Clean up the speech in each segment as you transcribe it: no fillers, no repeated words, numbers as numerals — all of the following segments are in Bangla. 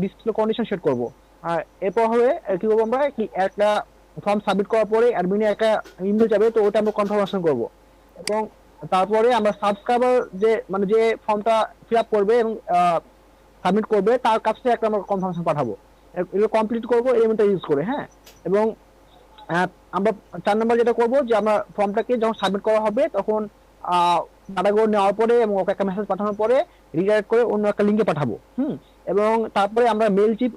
ডিসপ্লে কন্ডিশন সেট করব। আর এরপর হবে কি করবো আমরা, কি একটা ফর্ম সাবমিট করার পরে অ্যাডমিনে একটা ইমেল যাবে, তো ওটা আমরা কনফার্মেশন করব। এবং তারপরে আমরা সাবস্ক্রাইবার যে মানে যে ফর্মটা ফিল আপ করবে এবং সাবমিট করবে তার কাছে একটা আমরা কনফার্মেশন পাঠাবো। এগুলো কমপ্লিট করবো এলিমেন্টটা ইউজ করে, হ্যাঁ। এবং আহ, আমরা 4 নম্বর যেটা করব যে আমরা ফর্মটাকে যখন সাবমিট করা হবে তখন ডাটাগুলো নেওয়ার পরে এবং ওকে একটা মেসেজ পাঠানোর পরে রিডাইরেক্ট করে অন্য একটা লিঙ্কে পাঠাবো। এবং তারপরে আমরা মেল চিপ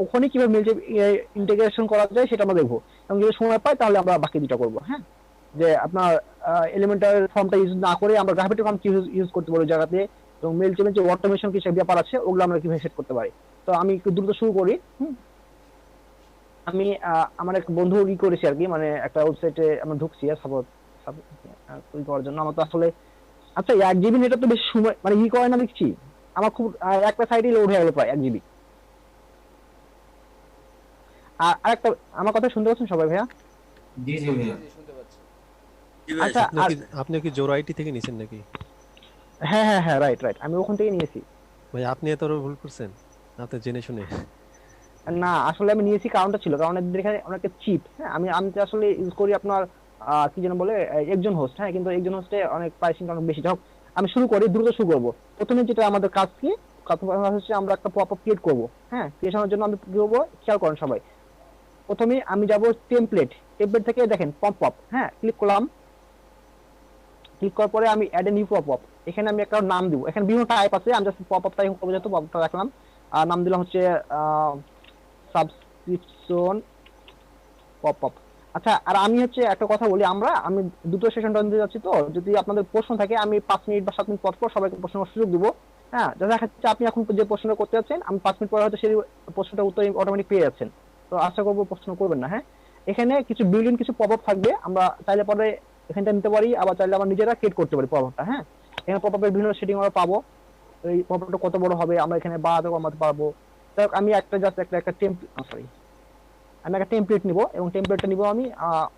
ওখানে কিভাবে মেল চিপ ইন্টিগ্রেশন করা যায় সেটা আমরা দেখবো। এবং যদি সময় পাই তাহলে আমরা বাকি দুটা করবো, হ্যাঁ। যে আপনার এলিমেন্টার ফর্মটা ইউজ না করে আমরা গ্রাফিটি ফর্ম কি ইউজ করতে পারি ওই জায়গাতে, এবং মেল চিপের যে অটোমেশন কিছু ব্যাপার আছে ওগুলো আমরা কিভাবে সেট করতে পারি। তো আমি একটু দ্রুত শুরু করি। আমি আমার এক বন্ধু ই করেছি আর কি, মানে একটা ওয়েবসাইটে আমরা ঢুকছি সাপোজ ই করার জন্য। আমার তো আসলে আচ্ছা 1 জিবি নেটটা তো বেশি সময় মানে ই করে না দেখছি। আমার খুব একটা সাইডে লোড হয়ে গেল প্রায় 1 জিবি। আর আরেকটা, আমার কথা শুনতে পাচ্ছেন সবাই ভাইয়া? জি জি জি ভাইয়া। জি শুনতে পাচ্ছি। জি ভাই আচ্ছা আপনি আর কি আপনি কি জোড়া আইটি থেকে নিছেন নাকি? হ্যাঁ হ্যাঁ হ্যাঁ, রাইট রাইট, আমি ওখান থেকে নিয়েছি। ভাই আপনি এত বড় ভুল করছেন, আপনি জেনে শুনে। না আসলে আমি নিয়েছি কারণটা ছিল, কারণ এদের এখানে অনেক চিপ। হ্যাঁ আমি তো আসলে ইউজ করি আপনার কি যেন বলে একজন হোস্ট, হ্যাঁ। কিন্তু একজন হোস্টে অনেক প্রাইসিং অনেক বেশি। যাই হোক, আমি শুরু করি, দ্রুত শুরু করবো। প্রথমে যেটা আমাদের কাজ কি, কাজ হচ্ছে আমরা একটা পপ আপ ক্রিয়েট করবো। হ্যাঁ, ক্রিয়েশনের জন্য আমি কি করবো খেয়াল করেন সবাই। প্রথমে আমি যাব টেমপ্লেট, টেমপ্লেট থেকে দেখেন পপ আপ, হ্যাঁ ক্লিক করলাম। ক্লিক করার পরে আমি add a new pop up, এখানে আমি একটা নাম দিব। এখানে বিভিন্ন টাইপ আছে, আমি জাস্ট পপ আপটাই করবো, যেহেতু পপ আপটা রাখলাম। আর নাম দিলাম হচ্ছে সাবস্ক্রিপশন পপ আপ। আচ্ছা, আর আমি হচ্ছে একটা কথা বলি, আমি দুটো সেশন দিতে যাচ্ছি, তো যদি আপনাদের প্রশ্ন থাকে আমি 5 মিনিট বা 7 মিনিট পর পর সবাইকে প্রশ্ন করার সুযোগ দিব। হ্যাঁ, দেখা যাচ্ছে আপনি এখন যে প্রশ্নটা করতে যাচ্ছেন আমি 5 মিনিট পরে হয়তো সেই প্রশ্নটা উত্তর অটোমেটিক পেয়ে যাচ্ছেন। তো আশা করবো প্রশ্ন করবেন না, হ্যাঁ। এখানে কিছু বিল্ড ইন কিছু পপ আপ থাকবে, আমরা চাইলে পরে এখানটা নিতে পারি, আবার চাইলে আমরা নিজেরা ক্রিয়েট করতে পারি পপ আপটা, হ্যাঁ। এখানে পপ আপের বিভিন্ন সেটিং আমরা পাবো। এই পপ আপটা কত বড় হবে আমরা এখানে বাড়াতে কমাতে পারবো। যাই হোক, আমি একটা জাস্ট একটা সরি, আমি একটা টেমপ্লেট নিব এবং টেমপ্লেটটা নিব আমি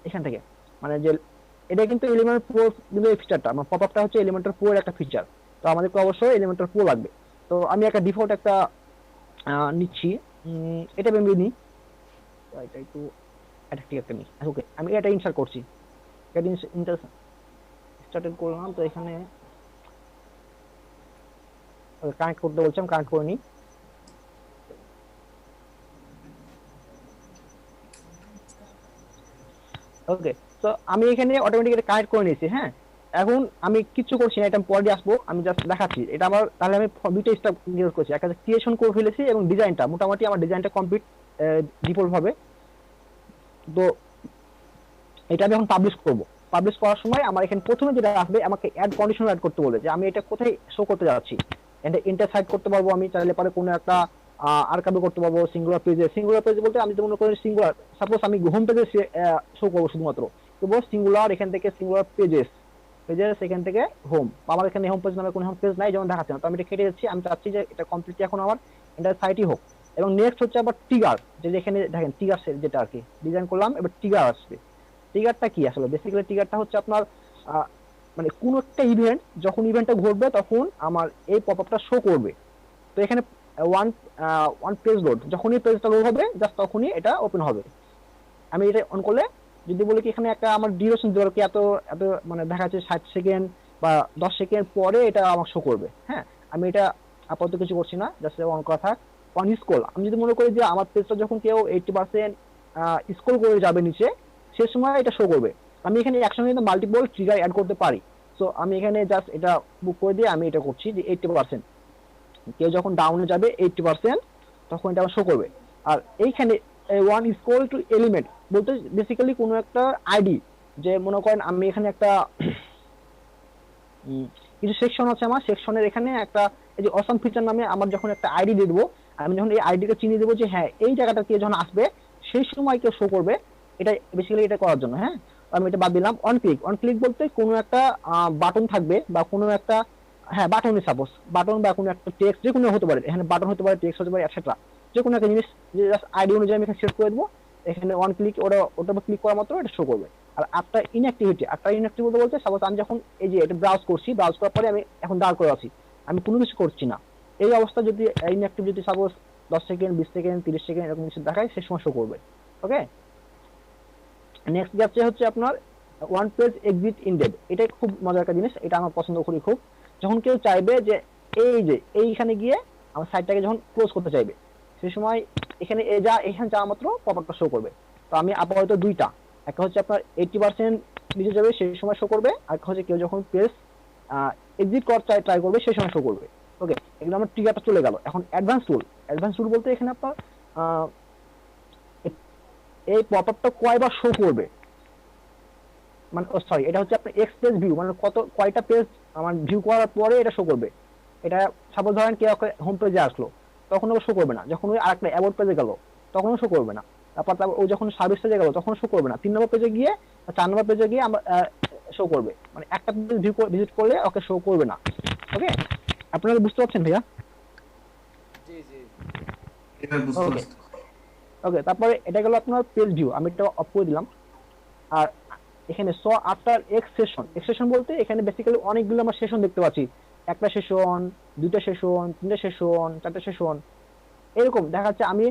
এখান থেকে, মানে যে এটা কিন্তু এলিমেন্ট প্রো কিন্তু এই ফিচারটা, আমার পপ আপটা হচ্ছে এলিমেন্টার প্রো এর একটা ফিচার। তো আমাদেরকে অবশ্যই এলিমেন্টার প্রো লাগবে। তো আমি একটা ডিফল্ট একটা নিচ্ছি, এটা আমি নিই। তো এটা একটু অ্যাট্রাকটিভ একটা নিই, ওকে। আমি এটা ইনসার্ট করছি, এটা ইনসার্ট স্টার্টেড করলাম। তো এখানে কানেক্ট করতে বলছিলাম, কানেক্ট করে নিই। ওকে, তো আমি এখানে অটোমেটিক্যালি কানেক্ট করে নিয়েছি, হ্যাঁ। এখন আমি কিছু করছি না, এটা আমি পরে আসবো, আমি জাস্ট দেখাচ্ছি এটা আমার। তাহলে আমি দুইটা স্টেপ ইউজ করছি, একটা ক্রিয়েশন করে ফেলেছি এবং ডিজাইনটা মোটামুটি আমার ডিজাইনটা কমপ্লিট ডিফল্ট ভাবে। তো এটা আমি এখন পাবলিশ করব। পাবলিশ করার সময় আমার এখানে প্রথমে যেটা আসবে, আমাকে অ্যাড কন্ডিশন অ্যাড করতে বলে যে আমি এটা কোথায় শো করতে যাচ্ছি। এটা ইন্টার সাইড করতে পারবো, আমি চাইলে পরে কোনো একটা আর্কাইভ করতে পারবো সিঙ্গুলার পেজে। সিঙ্গুলার পেজ বলতে আমি যদি মনে করি সিঙ্গুলার, সাপোজ আমি হোম পেজে শো করবো শুধুমাত্র, তো সিঙ্গুলার এখান থেকে সিঙ্গুলার পেজেস, পেজেস এখান থেকে হোম। আমার এখানে হোম পেজ নামে কোনো হোম পেজ নাই যেমন দেখাচ্ছে না, তো আমি এটা কেটে যাচ্ছি। আমি চাচ্ছি যে এটা কমপ্লিটলি এখন আমার ইন্টার সাইটই হোক। এবং নেক্সট হচ্ছে আবার ট্রিগার, যে এখানে দেখেন ট্রিগার যেটা আর কি ডিজাইন করলাম, এবার ট্রিগার আসবে। ট্রিগারটা কি আসলে, বেসিক্যালি ট্রিগারটা হচ্ছে আপনার মানে কোন একটা ইভেন্ট, যখন ইভেন্টটা ঘটবে তখন আমার এই পপ আপটা শো করবে। তো এখানে ওয়ান ওয়ান পেজ লোড, যখনই পেজটা লোড হবে জাস্ট তখনই এটা ওপেন হবে। আমি এটা অন করলে যদি বলি কি এখানে একটা আমার ডিউরেশন দেওয়ার কি এত এত মানে দেখা যাচ্ছে 60 সেকেন্ড বা 10 সেকেন্ড পরে এটা আমার শো করবে, হ্যাঁ। আমি এটা আপাতত কিছু করছি না, জাস্ট অন করা থাক। অন স্ক্রল, আমি যদি মনে করি যে আমার পেজটা যখন কেউ 80% স্ক্রল করে যাবে নিচে, সে সময় এটা শো করবে। আমি এখানে একসঙ্গে কিন্তু মাল্টিপল ট্রিগার অ্যাড করতে পারি। সো আমি এখানে জাস্ট এটা বুক করে দিয়ে আমি এটা করছি যে 80%, কেউ যখন ডাউনে যাবে 80% তখন এটা শো করবে। আর এইখানে ওয়ান স্ক্রল টু এলিমেন্ট বলতে বেসিক্যালি কোনো একটা আইডি, যে মনে করেন আমি এখানে একটা কিছু সেকশন আছে, আমার সেকশনের এখানে একটা এই যে অসম ফিচার নামে আমার যখন একটা আইডি দিয়ে দেবো, আমি যখন এই আইডিটা চিনিয়ে দেবো যে হ্যাঁ এই জায়গাটা কে যখন আসবে সেই সময় কেউ শো করবে, এটা বেসিক্যালি এটা করার জন্য, হ্যাঁ। আমি এটা বাদ দিলাম। অন ক্লিক, অন ক্লিক বলতে কোনো একটা বাটন থাকবে বা কোনো একটা, হ্যাঁ বাটনই সাপোজ, বাটন বা কোনো একটা টেক্সট যে কোনো হতে পারে, এখানে বাটন হতে পারে, টেক্সট হতে পারে, এটসেট্রা। যে কোনো একটা জিনিস যে জাস্ট আইডি অনুযায়ী আমি এখানে সেট করে দেবো। এখানে অন ক্লিক ওটা ক্লিক করা মাত্র এটা শো করবে। আর একটা ইনঅ্যাক্টিভ বলতে সাপোজ আমি যখন এই যে এটা ব্রাউজ করছি, ব্রাউজ করার পরে আমি এখন দাঁড় করে আছি, আমি কোনো কিছু করছি না, এই অবস্থা যদি ইনঅ্যাক্টিভ যদি সাপোজ 10 সেকেন্ড, 20 সেকেন্ড, 30 সেকেন্ড এরকম কিছু দেখায়, সে সময় শো করবে। ওকে, নেক্সট যাচ্ছে হচ্ছে আপনার ওয়ান পেজ এক্সিট ইন্ডেড। এটা খুব মজার একটা জিনিস, এটা আমার পছন্দ করি খুব। যখন কেউ চাইবে যে এই যে এইখানে গিয়ে আমার সাইটটাকে যখন ক্লোজ করতে চাইবে, সেই সময় এখানে এখানে যাওয়া মাত্র পপআপটা শো করবে। তো আমি আপাতত দুইটা, একটা হচ্ছে আপনার 80% নিচে যাবে সেই সময় শো করবে, আর একটা হচ্ছে কেউ যখন পেজ এক্সিট করতে ট্রাই করবে সেই সময় শো করবে। ওকে, এগুলো আমার ট্রিগারটা চলে গেল। এখন অ্যাডভান্স টুল বলতে এখানে আপনার এই পপআপটা কয়বার শো করবে, মানে সরি, এটা হচ্ছে আপনার এক্সপ্রেস ভিউ, মানে কয়টা পেজ আমার ভিউ করার পরে এটা শো করবে। এটা সাপোজ ধরেন কেউ হোম পেজে আসলো, তখন ও শো করবে না। যখন ওই আরেকটা অ্যাবাউট পেজে গেল, তখনও শো করবে না। তারপর ও যখন সার্ভিস পেজে গেল, তখন শো করবে না। 3 নম্বর পেজে গিয়ে, 4 নম্বর পেজে গিয়ে আমরা শো করবে। মানে একটা পেজ ভিজিট করলে ওকে শো করবে না। ওকে, আপনারা বুঝতে পারছেন ভাইয়া? জি জি এবার বুঝতে ওকে পারছি। ওকে, তারপরে এটা গেল আপনার পেজ ভিউ, আমি এটা অফ করে দিলাম। আর এখানে স আফটার এক্সেশন বলতে এখানে বেসিক্যালি অনেকগুলো আমরা সেশন দেখতে পাচ্ছি। একটা সেশন, দুইটা সেশন, তিনটা সেশন, চারটা সেশন, এরকম দেখা যাচ্ছে। আমি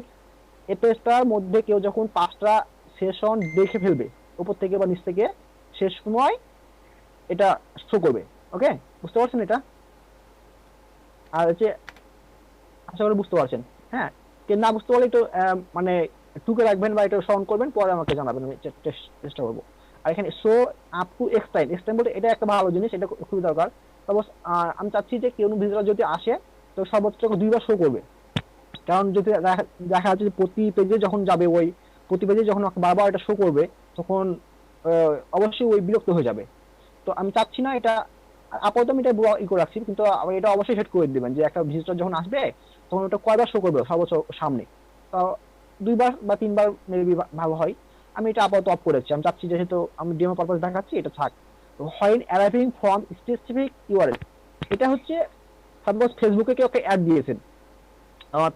এই পেজটার মধ্যে কেউ যখন 5টা সেশন দেখে ফেলবে উপর থেকে বা নিচ থেকে, শেষ সময় এটা শো করবে। ওকে, বুঝতে পারছেন এটা? আর হচ্ছে আশা করি বুঝতে পারছেন। হ্যাঁ, কে না বুঝতে পারলে একটু মানে টুকে রাখবেন বা একটু সাউন্ড করবেন, পরে আমাকে জানাবেন, আমি চেষ্টা করবো। আর এখানে show up to x time বলতে এটা একটা ভালো জিনিস, এটা খুবই দরকার। সাপোজ আমি চাচ্ছি যে কেউ ভিজিটর যদি আসে, তো সর্বোচ্চ 2বার শো করবে। কারণ যদি দেখা যাচ্ছে যে প্রতি পেজে যখন যাবে, ওই প্রতি পেজে যখন বারবার এটা শো করবে, তখন অবশ্যই ওই বিরক্ত হয়ে যাবে। তো আমি চাচ্ছি না এটা। আপাতত আমি এটা করে রাখছি, কিন্তু এটা অবশ্যই সেট করে দিবেন যে একটা ভিজিটর যখন আসবে তখন ওটা কয়বার শো করবে সর্বোচ্চ সামনে। তো 2বার বা 3বার মেবি ভালো হয়। আমি এটা আপাতত অফ করেছি। আমি চাচ্ছি যেহেতু আমি ডেমো পারপাস দেখাচ্ছি, এটা থাক। তো when arriving from specific URL, এটা হচ্ছে সাপোজ ফেসবুকে কেউ একটা অ্যাড দিয়েছেন,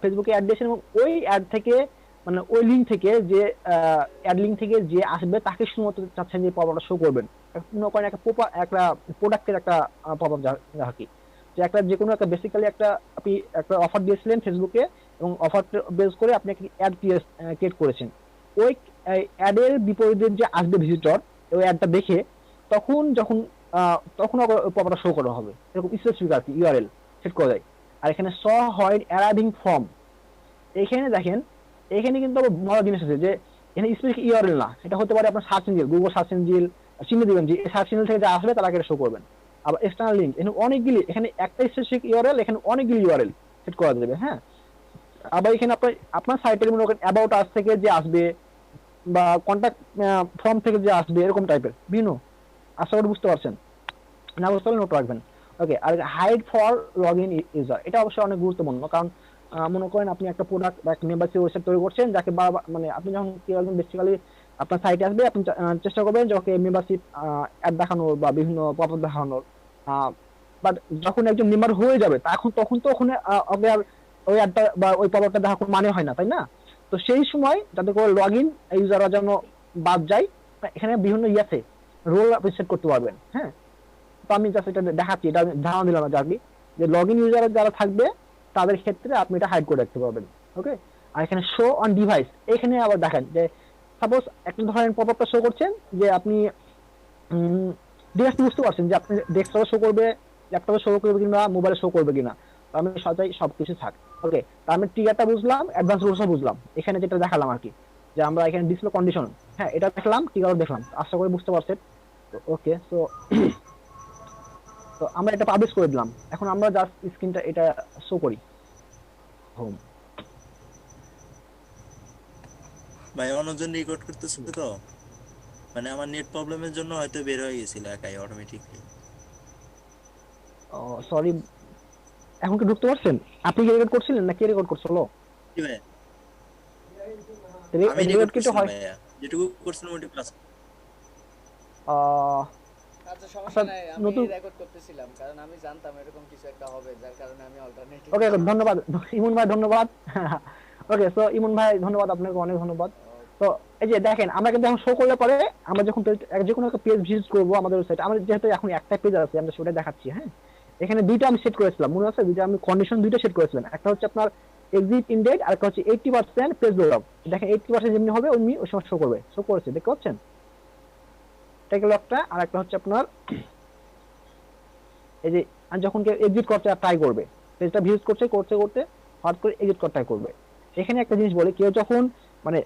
ফেসবুকে অ্যাড দিয়েছেন, এবং ওই অ্যাড থেকে মানে ওই লিঙ্ক থেকে যে অ্যাড লিঙ্ক থেকে যে আসবে তাকে শুধুমাত্র চাচ্ছেন যে পপআপটা শো করবেন। মনে করেন একটা প্রোডাক্টের একটা পপআপ যা কি, যে একটা যে কোনো একটা বেসিক্যালি একটা আপনি একটা অফার দিয়েছিলেন ফেসবুকে, এবং অফার বেস করে আপনি একটা অ্যাড ক্রিয়েট করেছেন। ওই অ্যাডের বিপরীতে যে আসবে ভিজিটর, ওই অ্যাডটা দেখে তখন পপআপটা শো করা হবে। এরকম স্পেসিফিক আর কি ইউআরএল সেট করা যায়। আর এখানে স হয় অ্যারাইভিং ফ্রম, এখানে দেখেন, এখানে কিন্তু আবার মজার জিনিস আছে যে এখানে স্পেসিফিক ইউআরএল না, এটা হতে পারে আপনার search engine, Google search engine চিহ্ন দিবেন যে সার্চ ইঞ্জিন থেকে যা আসবে তারা শো করবেন। আবার এক্সটার্নাল লিঙ্ক, এখানে অনেকগুলি, এখানে একটা স্পেসিফিক ইউআরএল, এখানে অনেকগুলি ইউআরএল সেট করা যাবে। হ্যাঁ, আবার এখানে আপনার সাইটের মনে করেন অ্যাবাউট আস থেকে যে আসবে বা কন্ট্যাক্ট ফর্ম থেকে যে আসবে, এরকম টাইপের বিভিন্ন। আশা করি বুঝতে পারছেন, না বুঝতে পারলে নোট রাখবেন। ওকে, আর hide for login user, এটা অবশ্যই অনেক গুরুত্বপূর্ণ। কারণ মনে করেন আপনি একটা প্রোডাক্ট বা একটা মেম্বারশিপ ওয়েবসাইট তৈরি করছেন, যাকে বারবার মানে আপনি যখন কেউ একজন বেসিক্যালি আপনার সাইটে আসবে, আপনি চেষ্টা করবেন যাকে মেম্বারশিপ অ্যাড দেখানোর বা বিভিন্ন পপআপ দেখানোর। বাট যখন একজন মেম্বার হয়ে যাবে তখন তো ওখানে ওকে আর ওই অ্যাডটা বা ওই পপআপটা দেখা কোনো মানে হয় না, তাই না? তো সেই সময় যাতে করে লগ ইন ইউজাররা যেন বাদ যায়, এখানে বিভিন্ন আছে রোল আপনি সেট করতে পারবেন। হ্যাঁ, তো আমি জাস্ট এটা দেখাচ্ছি, এটা ধারণা দিলাম আর কি, যে লগ ইন ইউজার যারা থাকবে তাদের ক্ষেত্রে আপনি এটা হাইড করে রাখতে পারবেন। ওকে, আর এখানে শো অন ডিভাইস, এখানে আবার দেখেন যে সাপোজ একটা ধরেন পপআপটা শো করছেন যে আপনি ডিভাইসটি বুঝতে পারছেন যে আপনি ডেস্কটপে শো করবে, ল্যাপটপে শো করবে কিংবা মোবাইলে শো করবে কিনা। তো আমি সবাই সবকিছু থাক। ওকে, তো আমি ট্রিগারটা বুঝলাম, অ্যাডভান্স রুলসও বুঝলাম। এখানে যেটা দেখালাম আর কি, যে আমরা এখানে ডিসপ্লে কন্ডিশন, হ্যাঁ এটা দেখলাম, ট্রিগারও দেখলাম, আশা করি বুঝতে পারছেন। ওকে, তো আমরা এটা পাবলিশ করে দিলাম। এখন আমরা জাস্ট স্ক্রিনটা এটা শো করি হোম। ভাই অন্যজন রেকর্ড করতেছিল তো, মানে আমার নেট প্রবলেমের জন্য হয়তো বের হয়ে গেছিল একাই অটোমেটিকলি। সরি, এখন কি ঢুকতে পারছেন? আপনি কি রেকর্ড করছিলেন না কে রেকর্ড করছিল? কি ভাই, আমি রেকর্ড রেকর্ড কিন্তু করছিলাম হয়। ভাইয়া, যেটুকু করছিলাম ওটা প্লাস। আচ্ছা সমস্যা নাই, আমি নতুন রেকর্ড করতেছিলাম কারণ আমি জানতাম এরকম কিছু একটা হবে, যার কারণে আমি অল্টারনেটিভ। ওকে, ধন্যবাদ ইমন ভাই, ধন্যবাদ। ওকে, সো ইমন ভাই ধন্যবাদ, আপনাকে অনেক ধন্যবাদ। তো এই যে দেখেন, আমরা কিন্তু এখন শো করলে পরে আমরা যখন যে কোনো একটা পেজ ভিজিট করবো আমাদের ওয়েবসাইট, আমাদের যেহেতু এখন একটা পেজ আছে আমরা সেটা দেখাচ্ছি। হ্যাঁ, এখানে দুইটা আমি সেট করেছিলাম, মনে আছে? দুইটা আমি কন্ডিশন দুইটা সেট করেছিলাম। একটা হচ্ছে আপনার এক্সিট ইন ডেট, আর একটা হচ্ছে 80% পেজ লগ। দেখেন 80% যেমনি হবে অমনি ওই সময় শো করবে, শো করেছে, দেখতে পাচ্ছেন? এটা গেল একটা। আর একটা হচ্ছে আপনার এই যে যখন কেউ এক্সিট করতে ট্রাই করবে, পেজটা ভিউজ করতে করতে হঠাৎ করে এক্সিট করতে ট্রাই করবে। এখানে একটা জিনিস বলি, কেউ যখন মানে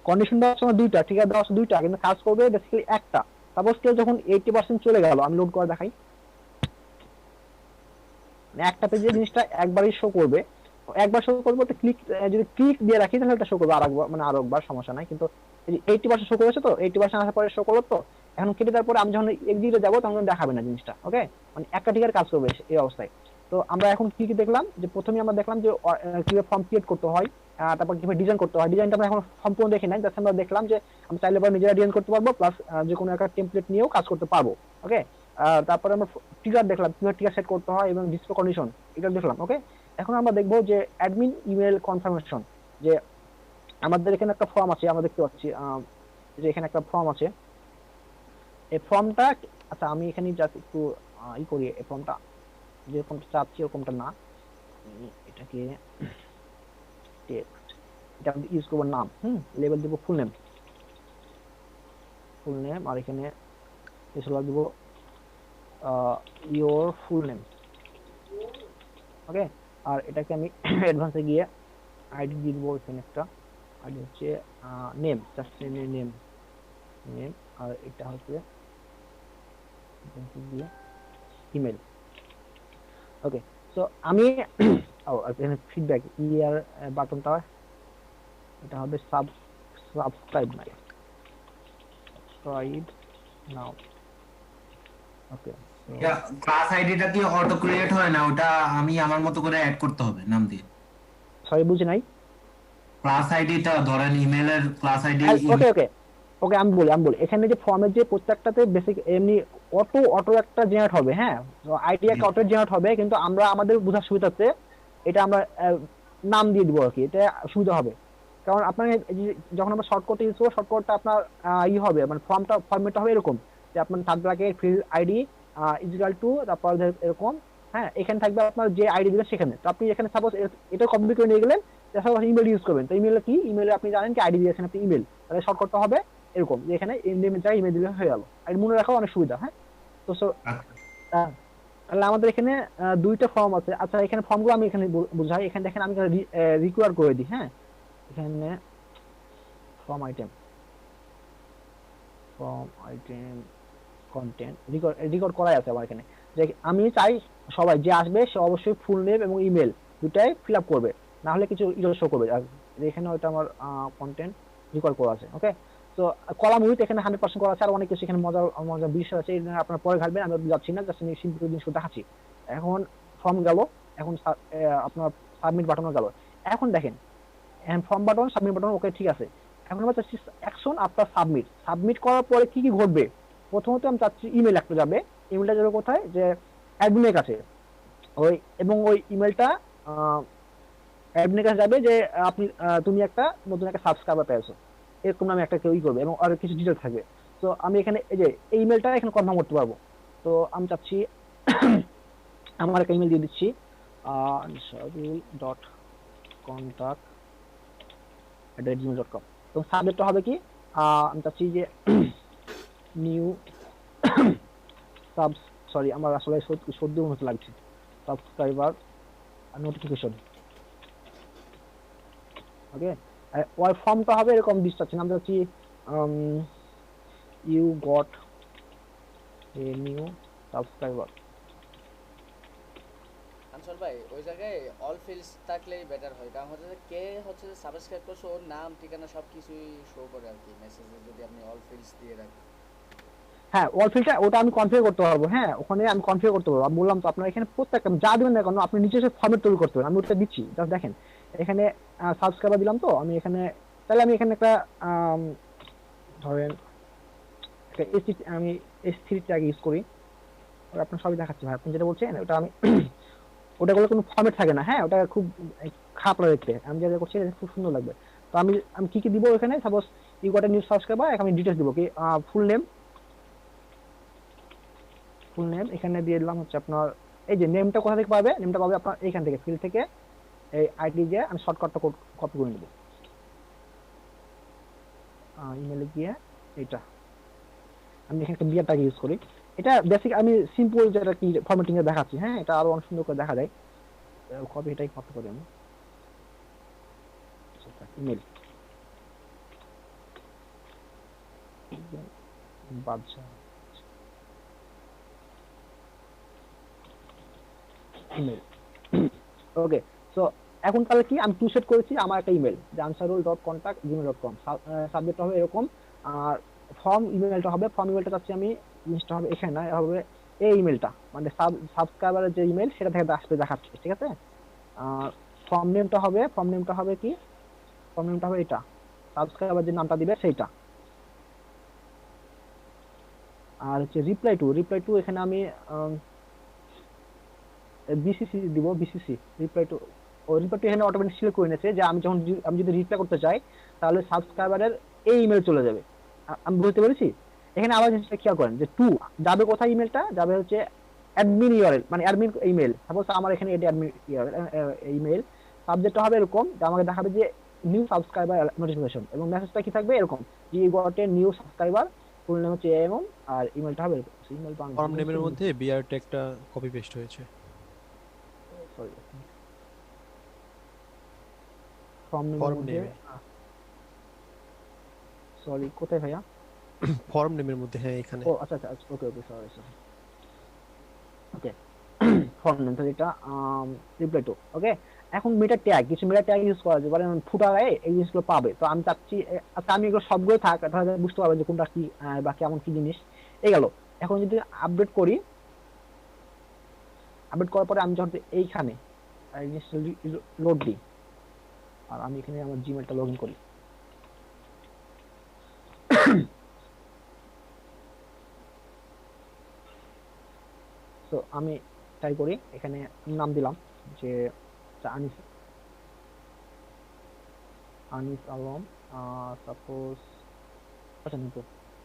কন্ডিশন দেওয়ার সময় দুইটা, ঠিক আছে, দেওয়ার সময় দুইটা, কিন্তু কাজ করবে বেসিক্যালি একটা। সাপোজ কেউ যখন 80% চলে গেল, আমি লোড করে দেখাই, মানে একটা পেজে জিনিসটা একবারই শো করবে, একবার শো করবে, তো ক্লিক যদি ক্লিক দিয়ে রাখি তাহলে এটা শো করবে আরেকবার, মানে আরো একবার, সমস্যা নাই। কিন্তু এই যে 80% শো করেছে, তো 80% আসার পরে শো করলো, তো এখন কেটে দেওয়ার পরে আমি যখন এক্সিটে যাবো তখন দেখাবে না জিনিসটা। ওকে, মানে একটা টিকার কাজ করবে এই অবস্থায়। তো আমরা এখন কি কি দেখলাম, যে প্রথমে আমরা দেখলাম যে কিভাবে ফর্ম ক্রিয়েট করতে হয়, তারপর কিভাবে ডিজাইন করতে হয়। ডিজাইনটা আমরা এখন সম্পূর্ণ দেখি নাই, জাস্ট আমরা দেখলাম যে আমরা চাইলে পরে নিজেরা ডিজাইন করতে পারবো, প্লাস যে কোনো একটা টেমপ্লেট নিয়েও কাজ করতে পারবো। ওকে, তারপরে আমরা ট্রিগার দেখলাম কিভাবে ট্রিগার সেট করতে হয় এবং ডিসপ্লে কন্ডিশন এটা দেখলাম। ওকে, এখন আমরা দেখবো যে অ্যাডমিন ইমেল কনফার্মেশন। যে আমাদের এখানে একটা ফর্ম আছে, আমরা দেখতে পাচ্ছি যে এখানে একটা ফর্ম আছে। এই ফর্মটা, আচ্ছা আমি এখানে জাস্ট একটু ই করি, এই ফর্মটা যেরকমটা চাচ্ছি ওরকমটা না, এটাকে টেক্সট, এটা আমি ইউজ করবো নাম, লেবেল দেবো ফুল নেম, আর এখানে দেবো ইওর ফুল নেম। ওকে, আর এটাকে আমি অ্যাডভান্সে গিয়ে আইডি দিয়ে দেবো, এখানে একটা আইডি হচ্ছে নেম, জাস্ট নেম, আর এটা হচ্ছে দিয়ে ইমেল। ওকে, সো আমি এখানে ফিডব্যাক ইয়ার বাটনটা, এটা হবে সাবস্ক্রাইব নাও। ওকে, ক্লাস আইডিটা কি অটো ক্রিয়েট হয় না? ওটা আমি আমার মতো করে অ্যাড করতে হবে নাম দিয়ে। সরি বুঝি নাই। ক্লাস আইডিটা ধরেন ইমেলের ক্লাস আইডি। ওকে ওকে ওকে, আমি বলি এখানে যে ফর্মের যে প্রত্যেকটাতে বেসিক এমনি অটো একটা জেনারেট হবে, হ্যাঁ, আইডি একটা অটো জেনারেট হবে, কিন্তু আমরা আমাদের বোঝার সুবিধাতে এটা আমরা নাম দিয়ে দিব আর কি, এটা সুবিধা হবে। কারণ আপনার যখন আমরা শর্টকাট ইউজ করবো, শর্টকাটটা আপনার হবে, মানে ফর্মেটটা হবে এরকম যে আপনার third bracket field ID equal to, তারপর এরকম, হ্যাঁ, এখানে থাকবে আপনার যে আইডি দিবেন সেখানে। তো আপনি এখানে সাপোজ এটা কপি করে নিয়ে গেলেন, ইমেল ইউজ করবেন, তো ইমেল কি, ইমেলে আপনি জানেন কি আইডি দিয়েছেন আপনি ইমেল, তাহলে শর্টকাটটা হবে এরকম যে এখানে ইমেল চাই, ইমেল দিলে হয়ে গেল, আর মনে রাখাও অনেক সুবিধা। হ্যাঁ, তো তাহলে আমাদের এখানে দুইটা ফর্ম আছে। আচ্ছা, এখানে ফর্মগুলো আমি এখানে বুঝাই, এখানে দেখেন আমি রিকোয়ার করে দিই। হ্যাঁ, এখানে ফর্ম আইটেম কন্টেন্ট রেকর্ড করাই আছে আমার এখানে, যে আমি চাই সবাই যে আসবে সে অবশ্যই ফুল নেম এবং ইমেল দুটাই ফিল আপ করবে, না হলে কিছু ইরর শো করবে। আর এখানে হয়তো আমার কন্টেন্ট রেকর্ড করা আছে। ওকে, তো কলাম উইথ এখানে 100% করা আছে, আর অনেক কিছু এখানে মজার বিষয় আছে, আপনারা পরে ঘাটবেন, আমি যাচ্ছি না, জাস্ট আমি সিম্পল জিনিস দেখাচ্ছি। এখন ফর্ম গেল, এখন আপনার সাবমিট বাটনও গেল। এখন দেখেন ফর্ম বাটন, সাবমিট বাটন, ওকে ঠিক আছে। এখন আমরা চাচ্ছি অ্যাকশন আফটার সাবমিট করার পরে কি কি ঘটবে। প্রথমত আমি চাচ্ছি ইমেল একটা যাবে, ইমেলটা যাবে কোথায়, যে অ্যাডমিনের কাছে, ওই এবং ওই ইমেলটা অ্যাডমিনের কাছে যাবে যে আপনি তুমি একটা নতুন একটা সাবস্ক্রাইবার পেয়েছো, এরকম নামে একটা কেউই করবে, এবং আর কিছু ডিটেল থাকবে। তো আমি এখানে এই যে এই ইমেলটা এখানে কনফার্ম করতে পারবো। তো আমি চাচ্ছি আমার একটা ইমেল দিয়ে দিচ্ছি, ansharul.contact@gmail.com। তো সাবজেক্টটা হবে কি, আমি চাচ্ছি যে নিউ সরি আমার আসলে সর্দি মতো লাগছে, সাবস্ক্রাইবার নোটিফিকেশন। ওকে, ওই ফর্মটা হবে এরকম দিচ্ছি, আমি চাচ্ছি you got a new subscriber. Ansar ভাই, ওই জায়গায় অল ফিল্ডস থাকলেই বেটার হয়, কারণ হচ্ছে যে কে হচ্ছে সাবস্ক্রাইব করছে ওর নাম ঠিকানা সব কিছুই শো করে আর কি মেসেজে, যদি আপনি অল ফিল্ডস দিয়ে রাখেন। হ্যাঁ, অল ফিল্ডটা ওটা আমি কনফিগার করতে পারবো। হ্যাঁ, ওখানে আমি কনফিগার করতে পারবো। আমি বললাম তো আপনার এখানে প্রত্যেকটা যা দিবেন না কেন আপনি নিচে এসে ফরম্যাট তৈরি করতে পারেন, আমি ওটা দিচ্ছি। জাস্ট দেখেন এখানে সাবস্ক্রাইবার দিলাম, তো আমি এখানে তাহলে আমি এখানে একটা ধরেন আমি S3 ট্যাগ ইউজ করি, ওটা আপনার সবই দেখাচ্ছি ভাই, আপনি যেটা বলছেন ওটা আমি ওটা গুলো কোনো ফরম্যাট থাকে না। হ্যাঁ, ওটা খুব খারাপ লাগে দেখতে, আমি যেটা করছি এটা খুব সুন্দর লাগবে। তো আমি কি কি দিব এখানে, suppose you got a new subscriber, আমি ডিটেইলস দিব কি ফুল নেম এখানে দিয়ে দিলাম হচ্ছে আপনার, এই যে নেমটা কোথা থেকে পাবে, নেমটা পাবে আপনার এখান থেকে ফিল্ড থেকে, এই আইডি দিয়ে আমি শর্টকাটটা কপি করে নেব। ইমেলে গিয়ে এটা আমি এখানে একটা বিয়ারটাকে ইউজ করি। এটা বেসিক আমি সিম্পল যেটা কি ফরম্যাটিং এ দেখাচ্ছি, হ্যাঁ এটা আরো অনেক সুন্দর করে দেখা যায়। কপি এটাই কপি করি আমি। ইমেল বাদশা ইমেল। ওকে, সো এখন তাহলে কি আমি টু সেট করেছি আমার একটা ইমেল যে ansarul.contact@gmail.com, সাবজেক্ট হবে এরকম। আর ফর্ম ইমেলটা চাচ্ছি আমি জিনিসটা হবে এখানে না, হবে এই ইমেলটা মানে সাবস্ক্রাইবারের যে ইমেল সেটা থেকে আসতে দেখাচ্ছে, ঠিক আছে। আর ফর্ম নেমটা হবে কি, ফর্ম নেমটা হবে এটা, সাবস্ক্রাইবার যে নামটা দিবে সেইটা। আর হচ্ছে রিপ্লাই টু এখানে আমি বিসিসি দিব, BCC reply to. Reply to এখানে অটোমেটিক সিলেক্ট করে নিয়েছে যে আমি যদি রিপ্লাই করতে চাই তাহলে সাবস্ক্রাইবারের এই ইমেল চলে যাবে। আমি বুঝতে পেরেছি। এখানে আবার জিনিসটা খেয়াল করেন যে টু যাবে কোথায়, ইমেলটা যাবে হচ্ছে অ্যাডমিন ইউআরএল মানে অ্যাডমিন ইমেল। সাপোজ আমার এখানে এটা অ্যাডমিন ইমেল, সাবজেক্টটা হবে এরকম যে আমাকে দেখাবে যে নিউ সাবস্ক্রাইবার নোটিফিকেশন, এবং মেসেজটা কি থাকবে এরকম যে you got a new subscriber, full name হচ্ছে এমন, আর ইমেলটা হবে এরকম। ইমেল ফর্ম নেমের মধ্যে বিআর ট্যাগটা কপি পেস্ট হয়েছে। সরি, ফর্ম নেমের ফর্ম মধ্যে নেমে সরি কোথায় ভাইয়া? ফর্ম নেমের মধ্যে, হ্যাঁ এখানে। ও আচ্ছা আচ্ছা, ওকে ওকে, সরি সরি, ওকে। ফর্ম নেম তাহলে এটা রিপ্লাই টু, ওকে। এখন মেটা ট্যাগ, কিছু মেটা ট্যাগ ইউজ করা যেতে পারে, ফুটারে এই জিনিসগুলো পাবে। তো আমি চাচ্ছি আচ্ছা আমি এগুলো সবগুলো থাক, তাহলে বুঝতে পারবে যে কোনটা কি বা কেমন কি জিনিস। এই গেল। এখন যদি আপডেট করি, আপডেট করার পরে আমি যখন এইখানে এই জিনিসটা লোড দিই, আর আমি এখানে আমার জিমেলটা লগ ইন করি। তো আমি ট্রাই করি, এখানে নাম দিলাম যে আনিস আনিস আলম, সাপোজ আচ্ছা নিতো,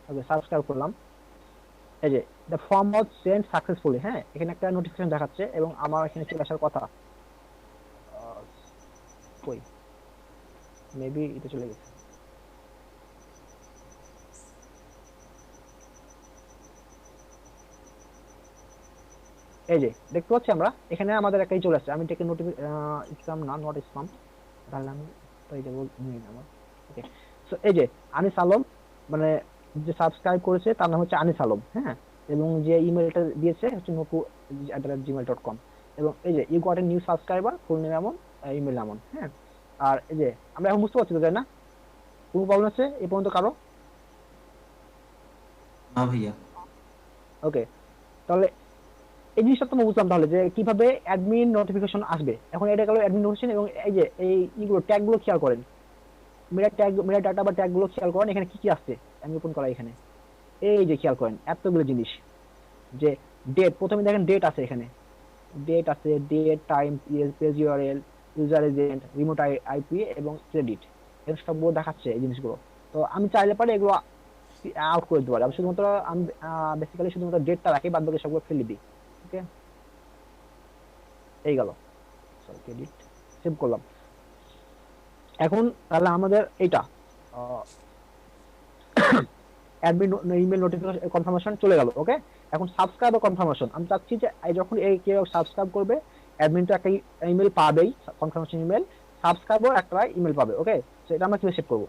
ওকে সাবস্ক্রাইব করলাম। এই যে the form was send successfully, হ্যাঁ এখানে একটা নোটিফিকেশন দেখাচ্ছে এবং আমার এখানে চলে আসার কথা। কই মেবি এটা চলে গেছে। এই যে দেখতে পাচ্ছি আমরা এখানে আমাদের একটাই চলে আসছে। আমি এটাকে স্প্যাম না, নট স্প্যাম, তাহলে আমি তো এই যে নিয়ে আমার ওকে। সো এই যে আনিস আলম মানে যে সাবস্ক্রাইব করেছে তার নাম হচ্ছে আনিস আলম, হ্যাঁ, এবং যে ইমেলটা দিয়েছে হচ্ছে nopu@gmail.com, এবং এই যে you got a new subscriber, full name email, ইমেল এমন, হ্যাঁ। আর এই যে আমরা এখন বুঝতে পারছি তো, তাই না? কোনো প্রবলেম আছে এই পর্যন্ত কারো? না ভাইয়া। ওকে, তাহলে এই জিনিসটা তো বুঝলাম তাহলে যে কিভাবে অ্যাডমিন নোটিফিকেশন আসবে। এখন এটা গেল অ্যাডমিন নোটিফিকেশন, এবং এই যে এইগুলো ট্যাগ গুলো খেয়াল করেন, মেটা ডাটা বা ট্যাগ গুলো খেয়াল করেন এখানে কি কি আসছে। আমি ওপেন করা এখানে, এই যে খেয়াল করেন এতগুলো জিনিস, যে ডেট, প্রথমে দেখেন ডেট আছে, এখানে ডেট আছে, date, time, page URL, user agent, remote IP এবং ক্রেডিট, এর সবগুলো দেখাচ্ছে এই জিনিসগুলো। তো আমি চাইলে পারে এগুলো আউট করে দিতে পারি। আমি শুধুমাত্র আমি বেসিক্যালি শুধুমাত্র ডেটটা রাখি, বাদ বাকি সবগুলো ফেলে দিই। ওকে, এই গেল, সরি ক্রেডিট, সেভ করলাম। এখন তাহলে আমাদের এটা অ্যাডমিন ইমেল নোটিফিকেশন কনফার্মেশন চলে গেল, ওকে। এখন সাবস্ক্রাইবার কনফার্মেশন, আমি চাচ্ছি যে যখন এই কেউ সাবস্ক্রাইব করবে অ্যাডমিন তো একটা ইমেল পাবেই, কনফার্মেশন ইমেল, সাবস্ক্রাইবার একটা ইমেল পাবে, ওকে। তো এটা আমরা কিভাবে সেট করব?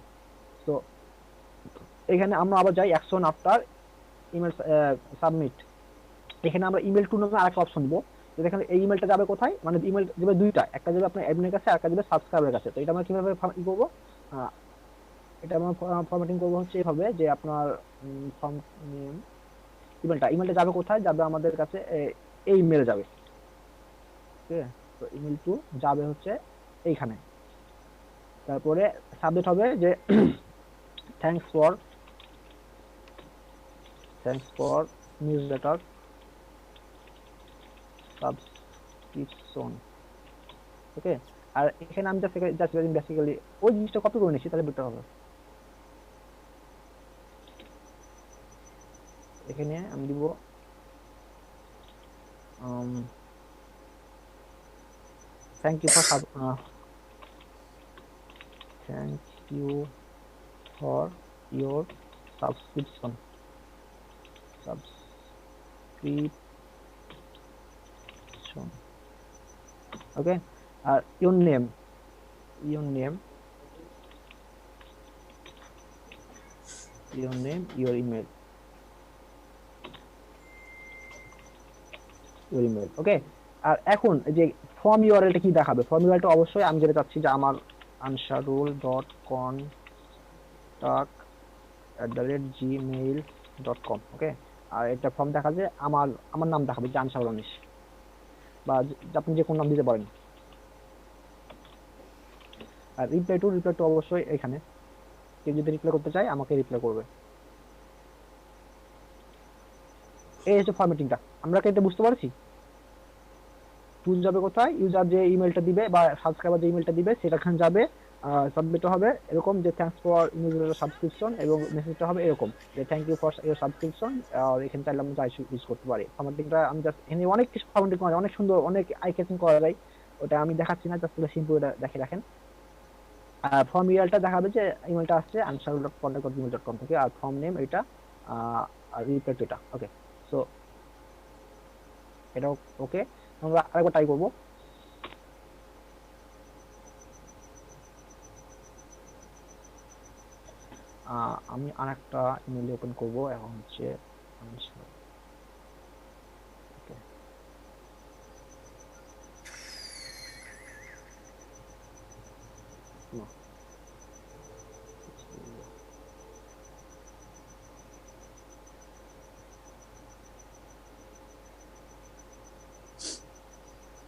তো এখানে আমরা আবার যাই অ্যাকশন আফটার ইমেল সাবমিট। এখানে আমরা ইমেল টু নামে আরেকটা অপশন দিব, যে দেখেন এই ইমেলটা যাবে কোথায়, মানে ইমেল যাবে দুইটা, একটা যাবে আপনার অ্যাডমিনের কাছে আর একটা যাবে সাবস্ক্রাইবারের কাছে। তো এটা আমরা কিভাবে ই করব? এটা আমরা ফরম্যাটিং করবো হচ্ছে এভাবে যে আপনার ফর্ম নেম, ইমেলটা যাবে কোথায়, যাবে আমাদের কাছে এই ইমেল যাবে, ঠিক আছে। তো ইমেল টু যাবে হচ্ছে এইখানে। তারপরে সাবজেক্ট হবে যে thanks for newsletter subscription, okay. আর এখানে আমি জাস্ট বেসিক্যালি ওই জিনিসটা কপি করে নিচ্ছি, তাহলে বেটার হবে। এখানে আমি দিব thank you for thank you for your subscription subscription okay. আর your name your name your email okay. আর এখন এই যে ফর্ম ইউআরএলটা কি দেখাবে, ফর্ম ইউআরএলটা অবশ্যই আমি যেটা চাচ্ছি যে আমার ansharul.contact@gmail.com ওকে। আর এটা ফর্ম দেখা যে আমার আমার নাম দেখাবে যে আনসারুল আনিস, বা আপনি যে কোনো নাম দিতে পারেন। আর রিপ্লাই টু অবশ্যই এখানে, কেউ যদি রিপ্লাই করতে চায় আমাকে রিপ্লাই করবে। এই হচ্ছে ফরম্যাটিংটা, আমরা কি এটা বুঝতে পারছি? টুল যাবে কোথায়, ইউজার যে ইমেলটা দিবে বা সাবস্ক্রাইবার যে ইমেলটা দিবে সেটা এখানে যাবে, সাবমিট হবে এরকম যে থ্যাঙ্কস ফর ইউর সাবস্ক্রিপশন, এবং মেসেজটা হবে এরকম যে thank you for your subscription. আর এখানে চাইলে আমি ইউজ করতে পারি ফরম্যাটিংটা। আমি জাস্ট এখানে অনেক কিছু ফরম্যাটিং করা যায়, অনেক সুন্দর, অনেক আই ক্যাচিং করা যায়, ওটা আমি দেখাচ্ছি না, জাস্ট সিম্পল এটা দেখে রাখেন। আর ফর্ম ইমেলটা দেখাবে যে ইমেলটা আসছে ansharul.contact@gmail.com থেকে, আর ফর্ম নেম এটা, আর রিপ্লাই টু এটা ওকে। সো এটা ওকে, আমরা আরেকবার ট্রাই করবো। আমি আরেকটা ইমেল ওপেন করব, এখন হচ্ছে ওকে।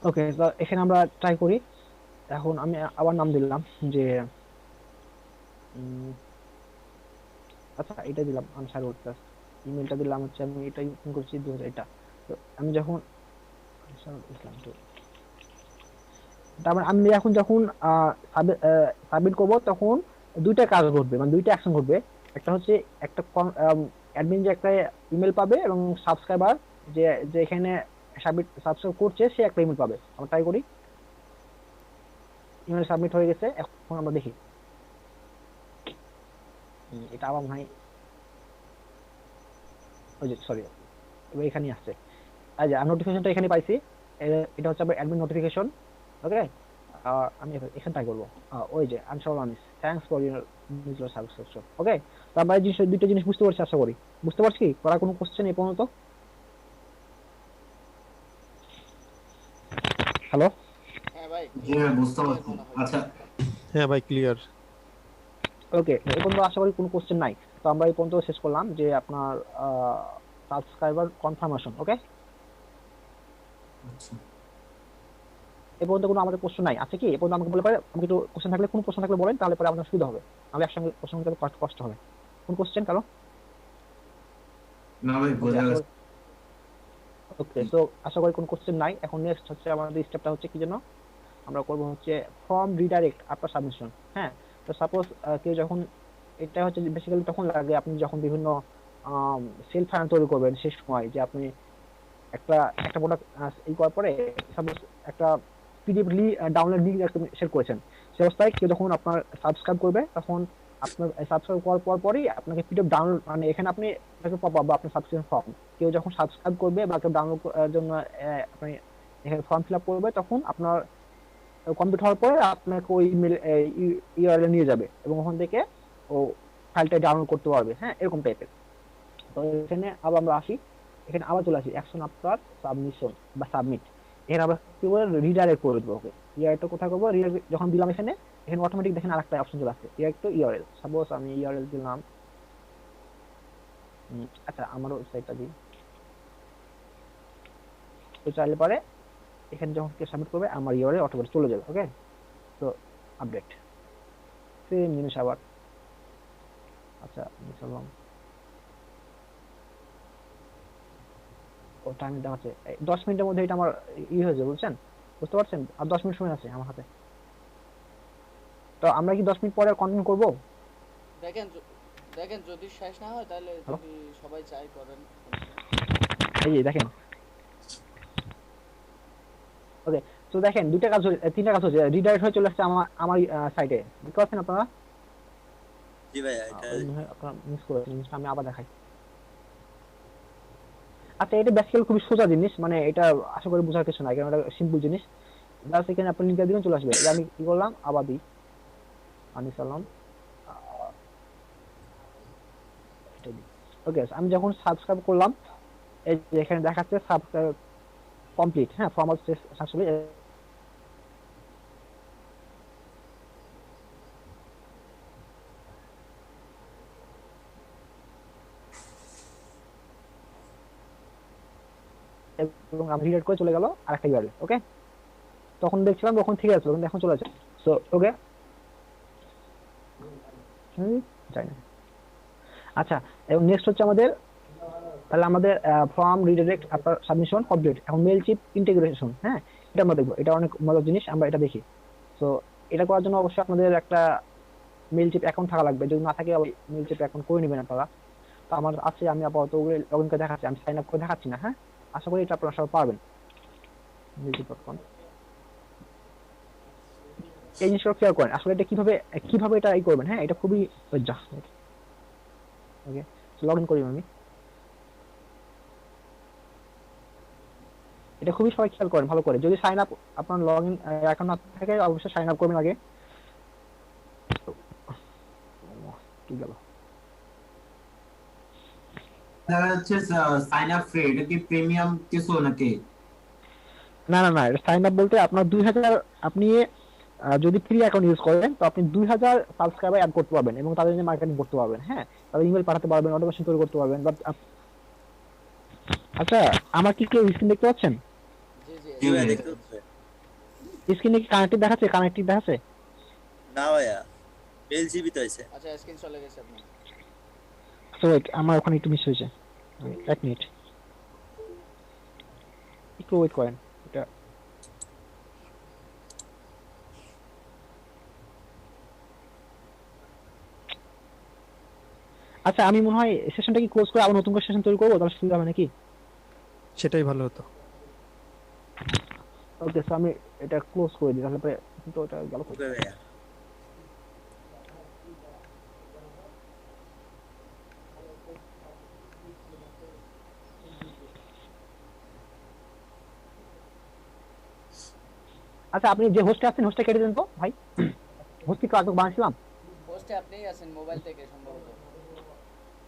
ওকে, তো এখানে আমরা ট্রাই করি। এখন আমি আবার নাম দিলাম যে আচ্ছা এটা দিলাম আনসারুল প্লাস ইমেলটা দিলাম হচ্ছে, আমি এটা ওপেন করছি 2000 এটা। তো আমি যখন আনসারুল ইসলাম তো তারপর আমি এখন যখন সাবমিট করব তখন দুইটা কাজ ঘটবে, মানে দুইটা অ্যাকশন ঘটবে। একটা হচ্ছে একটা অ্যাডমিন যে একটা ইমেল পাবে, এবং সাবস্ক্রাইবার যে যে এখানে সাবস্ক্রাইব করছে সে একটা ইমেল পাবে। আমরা ট্রাই করি। ইমেল সাবমিট হয়ে গেছে, এখন আমরা দেখি এটা আবার ভাই ওই যে সরি এবার এখানে আসছে, এই যে নোটিফিকেশনটা এখানে পাইছি, এটা হচ্ছে আমার অ্যাডমিন নোটিফিকেশন ওকে। আমি এখানে ট্রাই করবো, ওই যে Ansarul Anis thanks for your newsletter subscription okay. তো আমরা এই দুইটা জিনিস বুঝতে পারছি, আশা করি বুঝতে পারছি। করা কোনো কোশ্চেন এই পর্যন্ত? হ্যালো হ্যাঁ ভাই, জি ভাই, বুঝতে clear পারছি। মনে হয়। আচ্ছা, হ্যাঁ ভাই ক্লিয়ার। ওকে, এই পর্যন্ত আশা করি কোনো কোশ্চেন নাই। তো আমরা এই পর্যন্ত শেষ করলাম যে আপনার সাবস্ক্রাইবার কনফার্মেশন ওকে। আচ্ছা। এই পর্যন্ত কোনো আমাদের কোশ্চেন নাই আছে কি? এই পর্যন্ত আমাকে বলে পারে, আমাকে একটু কোশ্চেন থাকলে, কোনো প্রশ্ন থাকলে বলেন, তাহলে পরে আমাদের সুবিধা হবে, আমি একসঙ্গে কোশ্চেন করতে কষ্ট হবে। কোন কোশ্চেন কারো? না ভাই, বোঝা গেছে। ওকে, তো আশা করি কোনো কোশ্চেন নাই। এখন নেক্সট হচ্ছে আমাদের স্টেপটা হচ্ছে কি যেন আমরা করব হচ্ছে ফর্ম রিডাইরেক্ট আফটার সাবমিশন। হ্যাঁ, তো সাপোজ কেউ যখন, এটা হচ্ছে বেসিক্যালি তখন লাগে আপনি যখন বিভিন্ন সেল ফাইল তৈরি করবেন, সেই সময় যে আপনি একটা একটা প্রোডাক্ট এই করার পরে সাপোজ একটা পিডিএফ ডাউনলোড লিঙ্ক শেয়ার করেছেন, সে অবস্থায় কেউ যখন আপনার সাবস্ক্রাইব করবে, তখন আপনার সাবস্ক্রাইব করার পরই আপনাকে পিডিএফ ডাউনলোড, মানে এখানে আপনি বা আপনার সাবস্ক্রিপশন ফর্ম, কেউ যখন সাবস্ক্রাইব করবে বা কেউ ডাউনলোড জন্য আপনি এখানে ফর্ম ফিল আপ করবে, তখন আপনার কমপ্লিট হওয়ার পরে আপনাকে ওই ইমেল ইউআরএল নিয়ে যাবে, এবং ওখান থেকে ও ফাইলটা ডাউনলোড করতে পারবে। হ্যাঁ, এরকম টাইপের। তো এখানে আবার আমরা আসি, এখানে আবার চলে আসি অ্যাকশন আফটার সাবমিশন বা সাবমিট। এখানে আবার কি বলে রিডাইরেক্ট করে দেবো। ওকে, রিডাইরেক্ট কোথায় করবো? রিডাইরেক্ট যখন দিলাম এখানে অটোমেটিক দেখেন আরেকটা অপশন চলে আসছে, রিডাইরেক্ট টু ইউআরএল। সাপোজ আমি ইউআরএল দিলাম, আচ্ছা আমার ওয়েবসাইটটা দিই, তো চাইলে পরে এখানে যখন কেউ সাবমিট করবে আমার ইউআরএল অটোমেটিক চলে যাবে। ওকে, তো আপডেট সেম জিনিস আবার। আচ্ছা চললাম, ও টাইম দেখাচ্ছে 10 মিনিটের মধ্যে এটা আমার হয়ে যাবে, বুঝছেন? বুঝতে পারছেন? আর 10 মিনিট সময় আছে আমার হাতে। তো আমরা কি 10 মিনিট পরে কন্টিনিউ করবো? দেখেন দেখেন যদি শেষ না হয় তাহলে যদি সবাই চাই করেন। এই যে দেখেন, ওকে। তো দেখেন দুইটা কাজ তিনটা কাজ হচ্ছে, রিডাইরেক্ট হয়ে চলে আসছে আমার সাইটে, বুঝতে পারছেন আপনারা? জি ভাইয়া এটা আপনারা মিস করেছেন জিনিসটা, আমি আবার দেখাই। আচ্ছা এটা বেসিক্যালি খুবই সোজা জিনিস, মানে এটা আশা করি বোঝার কিছু নাই, কারণ এটা সিম্পল জিনিস। জাস্ট এখানে আপনি লিঙ্ক দিবেন চলে আসবে। এই আমি কি করলাম, আবার দিই আনিসালাম, ওকে। আমি যখন সাবস্ক্রাইব করলাম, এই যে এখানে দেখাচ্ছে সাবস্ক্রাইব কমপ্লিট, হ্যাঁ, ফর্মাল সাকসেসফুলি। এবং আমি রিডাইরেক্ট করে চলে গেল আরেকটা ইউআরএল, ওকে। তখন দেখছিলাম তখন ঠিক আছে, কিন্তু এখন চলে যাচ্ছে। সো ওকে, যাই না। আচ্ছা, এবং নেক্সট হচ্ছে আমাদের, তাহলে আমাদের ফর্ম রিডাইরেক্ট আপনার সাবমিশন কমপ্লিট। এখন মেল চিপ ইন্টিগ্রেশন, হ্যাঁ, এটা আমরা দেখবো। এটা অনেক মজার জিনিস, আমরা এটা দেখি। সো এটা করার জন্য অবশ্যই আপনাদের একটা মেল চিপ অ্যাকাউন্ট থাকা লাগবে, যদি না থাকে মেল চিপ অ্যাকাউন্ট করে নেবেন আপনারা। তো আমার আছে, আমি আপাতত লগ ইন করে দেখাচ্ছি, আমি সাইন আপ করে দেখাচ্ছি না, হ্যাঁ। আশা করি এটা আপনারা সবাই পারবেন। মেলচিপ.com, এই জিনিসটা ক্লিয়ার করেন আসলে এটা কিভাবে এটা করবেন, হ্যাঁ। এটা খুবই ওকে, লগ ইন করি আমি। এটা খুবই সবাই খেয়াল করেন ভালো করে, যদি সাইন আপ আপনার লগ ইন অ্যাকাউন্ট না থাকে অবশ্যই সাইন আপ করবেন আগে। কি গেল, দেখা যাচ্ছে সাইন আপ ফ্রি, এটা কি প্রিমিয়াম কিছু নাকি? না না না, এটা সাইন আপ বলতে আপনার 2000, আপনি যদি ফ্রি অ্যাকাউন্ট ইউজ করেন তো আপনি 2000 সাবস্ক্রাইবার অ্যাড করতে পারবেন এবং তাদের জন্য মার্কেটিং করতে পারবেন, হ্যাঁ। তাদের ইমেল পাঠাতে পারবেন, অটোমেশন তৈরি করতে পারবেন। বাট আচ্ছা, আমার কি কেউ স্ক্রিন দেখতে পাচ্ছেন? জি জি জি ভাইয়া দেখতে হচ্ছে স্ক্রিনে কি কানেক্টিভ দেখাচ্ছে? কানেক্টিভ দেখাচ্ছে? না ভাইয়া মেল জীবিত আছে আচ্ছা স্ক্রিন চলে গেছে আপনার। সো ওয়েট, আমার ওখানে একটু মিস হয়েছে, এক মিনিট একটু ওয়েট করেন। এটা আচ্ছা, আমি মনে হয় সেশনটা কি ক্লোজ করে আবার নতুন করে সেশন তৈরি করবো, তাহলে সুবিধা হবে নাকি? সেটাই ভালো হতো। ওকে, সো আমি এটা ক্লোজ করে দিই তাহলে পরে, কিন্তু ওটা গেল কোথায়? ওকে ভাইয়া আচ্ছা, আপনি যে হোস্টে আছেন হোস্টে কেটে দেন তো ভাই, হোস্ট কি কাজ বানাইছিলাম? পোস্টে আপনিই আছেন মোবাইল থেকে সম্ভবত।